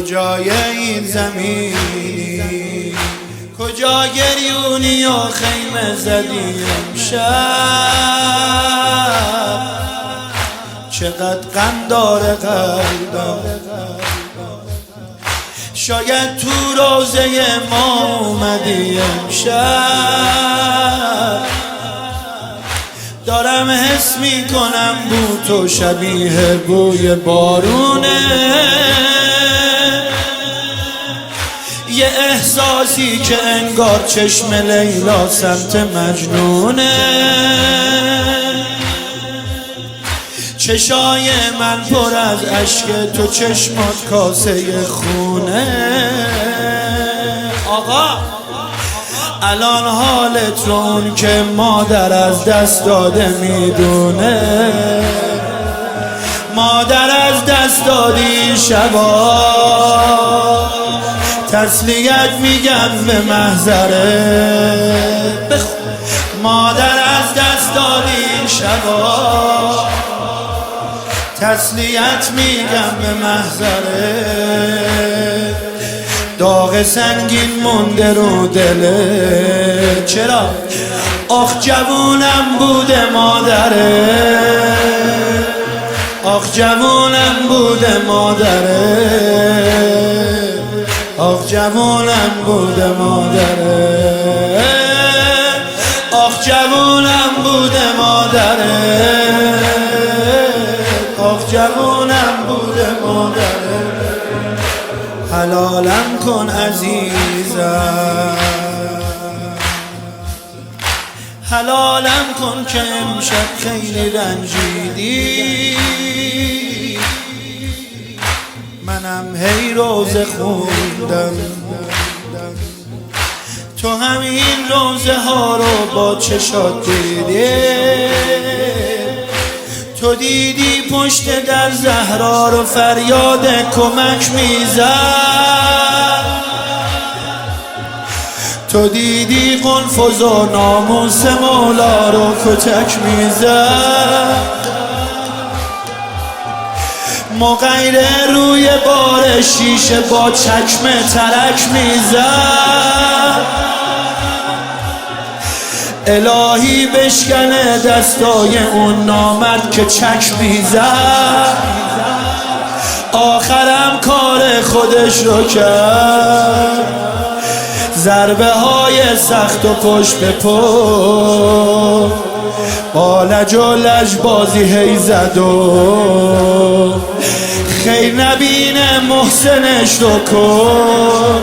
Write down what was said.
کجای این زمینی، کجا گریونی و خیمه زدی امشب، چقدر غم داره قلبم. شاید تو روزه ما اومدی امشب، دارم حس میکنم بو تو شبیه بوی بارونه، یه احساسی که انگار چشم لیلا سمت مجنونه. چشای من پر از اشک تو، چشمات کاسه خونه. آقا الان حالت رو اون که مادر از دست داده میدونه، مادر از دست دادی شبا، تسلیت میگم به محضره. مادر از دست دادی شبا، تسلیت میگم به محضره. داغ سنگین مونده رو دله، چرا؟ آخ جوونم بوده مادره، آخ جوونم بوده مادره، آخ جوونم بوده مادره، آخ جوونم بوده مادره، آخ جوونم بوده مادره. حلالم کن عزیزم، حلالم کن که امشب خیلی رنجیدی، منم هی روزه خوندم، تو همین روزه ها رو با چشات دیدی. تو دیدی پشت در زهرا رو فریاد کمک میزد، تو دیدی قنفذ و ناموس مولا رو کتک میزد. مغیره روی بار شیشه با چکمه ترک میزد. الهی بشکنه دستای اون نامرد که چک میزد. آخرم کار خودش رو کرد، ضربه های سخت و پشت به پشت، با لج و لجبازی هی زد و خیر نبینه محسنش رو کن.